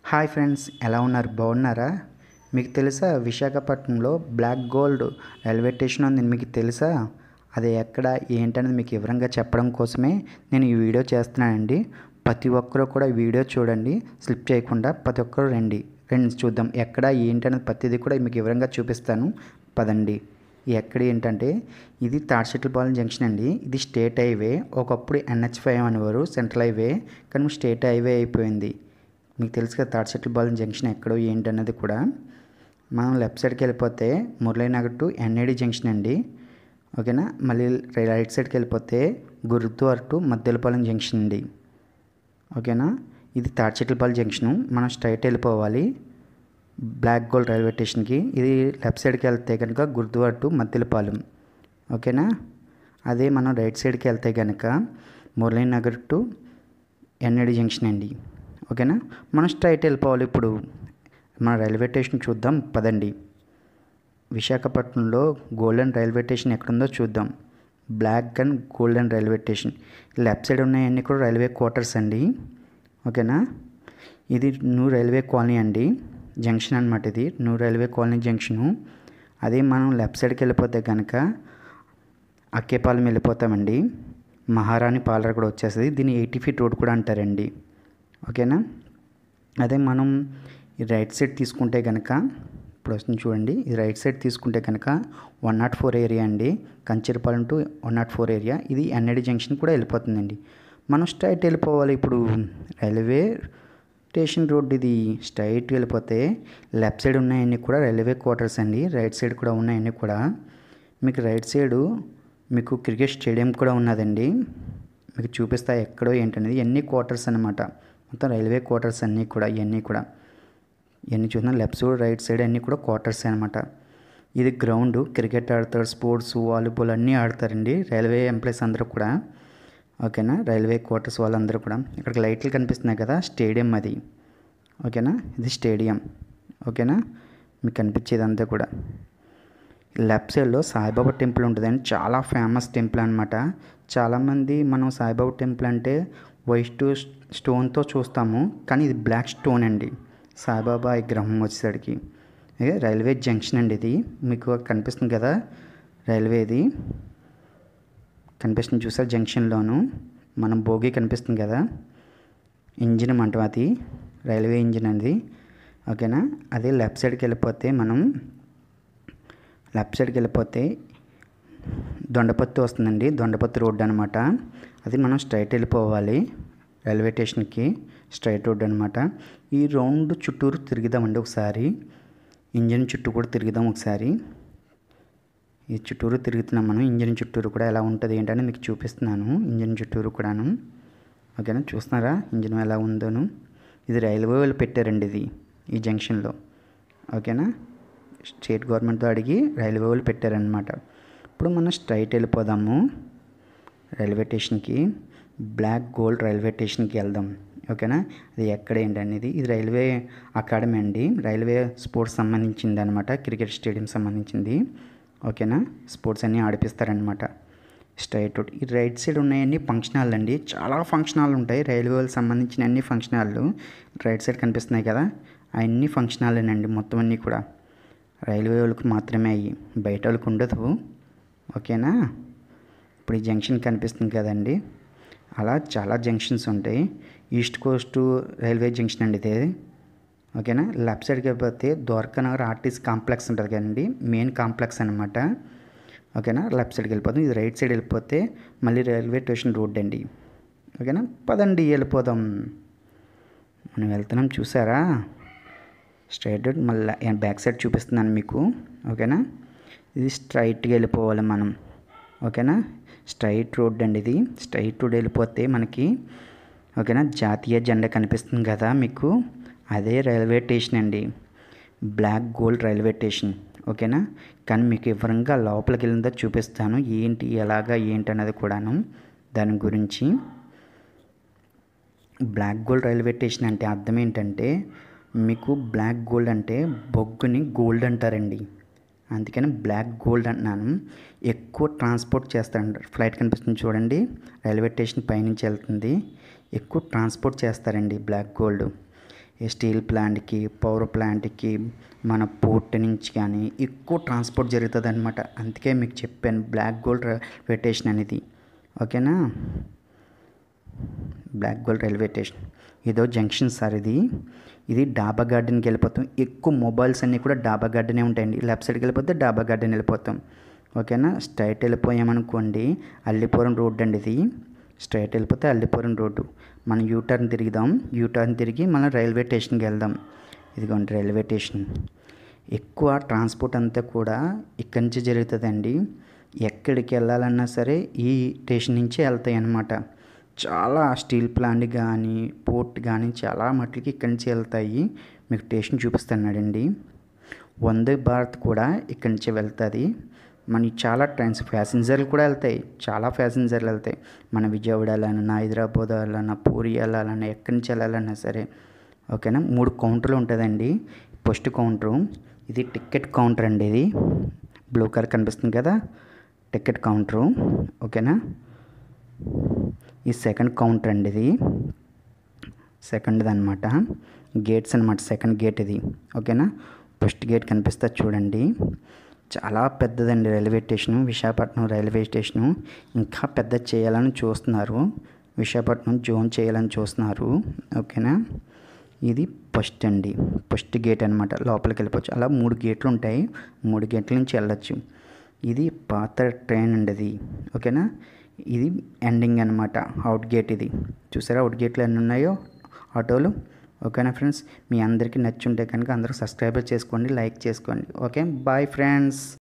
Hi friends, ఎలా ఉన్నారు? బాగున్నారా? మీకు తెలుసా విశాఖపట్నంలో బ్లాక్ గోల్డ్ రైల్వే స్టేషన్ ఉంది? మీకు తెలుసా? అది ఎక్కడ ఏంటనేది మీకు వివరంగా చెప్పడం కోసమే నేను ఈ వీడియో చేస్తున్నానండి. ప్రతి ఒక్కరూ కూడా ఈ వీడియో చూడండి, స్లిప్ చేయకుండా ప్రతి ఒక్కరు రండి చూద్దాం ఎక్కడ ఏంటనేది ప్రతిదీ కూడా మీకు వివరంగా చూపిస్తాను. పదండి. ఎక్కడ ఏంటంటే ఇది తాడిచెట్లపాలెం జంక్షన్ అండి. ఇది స్టేట్ హైవే. ఒకప్పుడు NH5 అనేవారు, సెంట్రల్ హైవే, కానీ స్టేట్ హైవే అయిపోయింది. మీకు తెలుసు కదా తాడిచెట్లపాలెం జంక్షన్ ఎక్కడో ఏంటన్నది కూడా. మనం లెఫ్ట్ సైడ్కి వెళ్ళిపోతే మురళీనగర్ టు NAD జంక్షన్ అండి. ఓకేనా. మళ్ళీ రైట్ సైడ్కి వెళ్ళిపోతే గురుద్వార్ టు మద్దెలపాలెం జంక్షన్ అండి. ఓకేనా. ఇది తాడిచెట్లపాలెం జంక్షను. మనం స్ట్రైట్ వెళ్ళిపోవాలి బ్లాక్ గోల్డ్ రైల్వే స్టేషన్కి. ఇది లెఫ్ట్ సైడ్కి వెళ్తే కనుక గురుద్వార్ టు మద్దెలపాలెం. ఓకేనా. అదే మనం రైట్ సైడ్కి వెళ్తే కనుక మురళీనగర్ టు NAD జంక్షన్ అండి. ఓకేనా. మనం స్ట్రైట్ వెళ్ళిపోవాలి. ఇప్పుడు మన రైల్వే స్టేషన్ చూద్దాం పదండి. విశాఖపట్నంలో గోల్డెన్ రైల్వే స్టేషన్ ఎక్కడుందో చూద్దాం. Black and golden railway station. Left side ఉన్నాయన్నీ కూడా రైల్వే క్వార్టర్స్ అండి. ఓకేనా. ఇది న్యూ రైల్వే కాలనీ అండి, జంక్షన్ అనమాట. ఇది న్యూ రైల్వే కాలనీ జంక్షను. అదే మనం లెఫ్ట్ సైడ్కి వెళ్ళిపోతే కనుక అక్కేపాలెం వెళ్ళిపోతామండి. మహారాణి పాలర్ కూడా వచ్చేస్తుంది. దీన్ని 80 ఫీట్ రోడ్ కూడా అంటారండి. ఓకేనా. అదే మనం ఈ రైట్ సైడ్ తీసుకుంటే కనుక ఇప్పుడు వస్తుంది చూడండి. ఈ రైట్ సైడ్ తీసుకుంటే కనుక 104 ఏరియా అండి. Kancharapalem to 104 area. ఇది NAD జంక్షన్ కూడా వెళ్ళిపోతుందండి. మనం స్ట్రైట్ వెళ్ళిపోవాలి. ఇప్పుడు రైల్వే స్టేషన్ రోడ్ ఇది. స్ట్రైట్ వెళ్ళిపోతే లెఫ్ట్ సైడ్ ఉన్నాయన్నీ కూడా రైల్వే క్వార్టర్స్ అండి. రైట్ సైడ్ కూడా ఉన్నాయన్నీ కూడా. మీకు రైట్ సైడు మీకు క్రికెట్ స్టేడియం కూడా ఉన్నదండి. మీకు చూపిస్తా ఎక్కడో ఏంటనేది. ఎన్ని క్వార్టర్స్ అనమాట. మొత్తం రైల్వే క్వార్టర్స్ అన్నీ కూడా. ఇవన్నీ చూసినా లెఫ్ట్ సైడ్ రైట్ సైడ్ అన్నీ కూడా క్వార్టర్స్ అనమాట. ఇది గ్రౌండ్. క్రికెట్ ఆడతారు, స్పోర్ట్స్, వాలీబాల్ అన్నీ ఆడతారండి రైల్వే ఎంప్లాయీస్ అందరూ కూడా. ఓకేనా. రైల్వే క్వార్టర్స్ వాళ్ళందరూ కూడా. ఇక్కడ లైట్లు కనిపిస్తున్నాయి కదా, స్టేడియం అది. ఓకేనా. ఇది స్టేడియం. ఓకేనా. మీకు కనిపించేదంతా కూడా. లెఫ్ట్ సైడ్లో సాయిబాబా టెంపుల్ ఉంటుందండి. చాలా ఫేమస్ టెంపుల్ అనమాట. చాలామంది మనం సాయిబాబా టెంపుల్ అంటే వైట్ స్టోన్తో చూస్తాము, కానీ ఇది బ్లాక్ స్టోన్ అండి. సాయిబాబా విగ్రహం వచ్చేసరికి. రైల్వే జంక్షన్ అండి ఇది. మీకు కనిపిస్తుంది కదా రైల్వేది కనిపిస్తుంది చూసారు. జంక్షన్లోను మనం బోగి కనిపిస్తుంది కదా, ఇంజిన్ అంటాం అది, రైల్వే ఇంజిన్ అది. ఓకేనా. అదే లెఫ్ట్ సైడ్కి వెళ్ళిపోతే దొండపత్తి వస్తుందండి. దొండపత్తి రోడ్డు అనమాట. అది మనం స్ట్రైట్ వెళ్ళిపోవాలి రైల్వే స్టేషన్కి. స్ట్రైట్ రోడ్ అనమాట. ఈ రౌండ్ చుట్టూరు తిరుగుదామండి ఒకసారి. ఇంజిన్ చుట్టూ కూడా తిరుగుదాం ఒకసారి. ఈ చుట్టూరు తిరుగుతున్నాం మనం. ఇంజిన్ చుట్టూరు కూడా ఎలా ఉంటుంది ఏంటని మీకు చూపిస్తున్నాను. ఇంజిన్ చుట్టూరు కూడాను. ఓకేనా. చూస్తున్నారా ఇంజిన్ ఎలా ఉందోను. ఇది రైల్వే వాళ్ళు పెట్టారండి ఇది ఈ జంక్షన్లో. ఓకేనా. స్టేట్ గవర్నమెంట్తో అడిగి రైల్వే వాళ్ళు పెట్టారనమాట. ఇప్పుడు మనం స్ట్రైట్ వెళ్ళిపోదాము రైల్వే స్టేషన్కి. బ్లాక్ గోల్డ్ రైల్వే స్టేషన్కి వెళ్దాం. ఓకేనా. అది ఎక్కడ ఏంటనేది. ఇది రైల్వే అకాడమీ అండి. రైల్వే స్పోర్ట్స్ సంబంధించింది అనమాట. క్రికెట్ స్టేడియం సంబంధించింది. ఓకేనా. స్పోర్ట్స్ అన్నీ ఆడిపిస్తారనమాట. Straight road. ఈ రైట్ సైడ్ ఉన్నాయన్నీ ఫంక్షన్ హాల్ అండి. చాలా ఫంక్షన్ హాల్ ఉంటాయి రైల్వే వాళ్ళకి సంబంధించిన అన్ని ఫంక్షన్ హాళ్ళు. రైట్ సైడ్ కనిపిస్తున్నాయి కదా, అన్ని ఫంక్షన్ హాల్లేనండి మొత్తం అన్నీ కూడా. రైల్వే వాళ్ళకి మాత్రమే అయ్యి, బయట వాళ్ళకి ఉండదు. ఓకేనా. ఇప్పుడు ఈ జంక్షన్ కనిపిస్తుంది కదండి, అలా చాలా జంక్షన్స్ ఉంటాయి. ఈస్ట్ కోస్ట్ రైల్వే జంక్షన్ అండి ఇది. ఓకేనా. లెఫ్ట్ సైడ్కి వెళ్ళిపోతే ద్వారకానగర్ ఆర్టీసీ కాంప్లెక్స్ ఉంటుంది కదండి, మెయిన్ కాంప్లెక్స్ అనమాట. ఓకేనా. లెఫ్ట్ సైడ్కి వెళ్ళిపోతాం. ఇది రైట్ సైడ్ వెళ్ళిపోతే మళ్ళీ రైల్వే స్టేషన్ రోడ్ అండి. ఓకేనా. పదండి వెళ్ళిపోదాం. మనం వెళ్తున్నాం చూసారా. Straight road. మళ్ళీ బ్యాక్ సైడ్ చూపిస్తున్నాను మీకు. ఓకేనా. ఇది స్ట్రైట్గా వెళ్ళిపోవాలి మనం. ఓకేనా. స్ట్రైట్ రోడ్ అండి ఇది. స్ట్రైట్ రోడ్ వెళ్ళిపోతే మనకి ఓకేనా జాతీయ జెండా కనిపిస్తుంది కదా మీకు, అదే రైల్వే స్టేషన్ అండి. Black gold railway station. ఓకేనా. కానీ మీకు వివరంగా లోపలికి వెళ్ళిందో చూపిస్తాను, ఏంటి ఎలాగా ఏంటి అన్నది కూడాను. దాని గురించి బ్లాక్ గోల్డ్ రైల్వే స్టేషన్ అంటే అర్థం ఏంటంటే, మీకు బ్లాక్ గోల్డ్ అంటే బొగ్గుని గోల్డ్ అంటారండి. అందుకని బ్లాక్ గోల్డ్ అంటున్నాను. ఎక్కువ ట్రాన్స్పోర్ట్ చేస్తారండి. ఫ్లైట్ కనిపిస్తుంది చూడండి, రైల్వే స్టేషన్ పైనుంచి వెళ్తుంది. ఎక్కువ ట్రాన్స్పోర్ట్ చేస్తారండి బ్లాక్ గోల్డ్. ఈ స్టీల్ ప్లాంట్కి, పవర్ ప్లాంట్కి, మన పోర్ట్ నుంచి కానీ ఎక్కువ ట్రాన్స్పోర్ట్ జరుగుతుంది అనమాట. అందుకే మీకు చెప్పాను బ్లాక్ గోల్డ్ రైల్వే స్టేషన్ అనేది. ఓకేనా, బ్లాక్ గోల్డ్ రైల్వే స్టేషన్ ఇదో జంక్షన్ సార్. ఇది డాబా గార్డెన్కి వెళ్ళిపోతాం. ఎక్కువ మొబైల్స్ అన్నీ కూడా డాబా గార్డెనే ఉంటాయండి. లెఫ్ట్ సైడ్కి వెళ్ళిపోతే డాబా గార్డెన్ వెళ్ళిపోతాం. ఓకేనా, స్ట్రైట్ వెళ్ళిపోయామనుకోండి అల్లిపురం రోడ్ అండి. ఇది స్ట్రైట్ వెళ్ళిపోతే అల్లిపురం రోడ్డు. మనం యూటర్న్ తిరిగిదాం. యూటర్న్ తిరిగి మనం రైల్వే స్టేషన్కి వెళ్దాం. ఇదిగోండి రైల్వే స్టేషన్. ఎక్కువ ట్రాన్స్పోర్ట్ అంతా కూడా ఇక్కడి నుంచి జరుగుతుందండి. ఎక్కడికి వెళ్ళాలన్నా సరే ఈ స్టేషన్ నుంచే వెళ్తాయి అన్నమాట. చాలా స్టీల్ ప్లాంట్ కానీ పోర్ట్ కానీ చాలా మట్టికి ఇక్కడి నుంచి వెళ్తాయి. మీకు స్టేషన్ చూపిస్తున్నాడండి. వందే భారత్ కూడా ఇక్కడి నుంచే వెళ్తుంది. మనకి చాలా ట్రైన్స్ ప్యాసింజర్లు కూడా వెళ్తాయి. చాలా ప్యాసింజర్లు వెళ్తాయి. మన విజయవాడ వెళ్ళాలన్నా, హైదరాబాద్ వెళ్ళాలన్నా, పూరి వెళ్ళాలన్నా, ఎక్కడి నుంచి వెళ్ళాలన్నా సరే. ఓకేనా, 3 కౌంటర్లు ఉంటుందండి. ఫస్ట్ కౌంటరు ఇది టికెట్ కౌంటర్ అండి. ఇది బ్లూ కలర్ కనిపిస్తుంది కదా, టికెట్ కౌంటరు. ఓకేనా, ఈ సెకండ్ కౌంటర్ అండి. ఇది సెకండ్ది అనమాట. గేట్స్ అనమాట, సెకండ్ గేట్ ఇది. ఓకేనా, ఫస్ట్ గేట్ కనిపిస్తుంది చూడండి. చాలా పెద్దదండి railway station. Visakhapatnam railway station ఇంకా పెద్ద చేయాలని చూస్తున్నారు. విశాఖపట్నం జోన్ చేయాలని చూస్తున్నారు. ఓకేనా, ఇది ఫస్ట్ అండి, ఫస్ట్ గేట్ అనమాట. లోపలికి వెళ్ళిపోవచ్చు. అలా 3 గేట్లు ఉంటాయి. 3 గేట్ల నుంచి వెళ్ళచ్చు. ఇది పాత ట్రైన్ అండి అది. ఓకేనా, ఇది ఎండింగ్ అనమాట. అవుట్ గేట్ ఇది. చూసారా అవుట్ గేట్లు ఎన్ని ఉన్నాయో ఆటోలు. ఓకేనా ఫ్రెండ్స్, మీ అందరికీ నచ్చుంటే కనుక అందరూ సబ్స్క్రైబ్ చేసుకోండి, లైక్ చేసుకోండి. Okay, bye friends.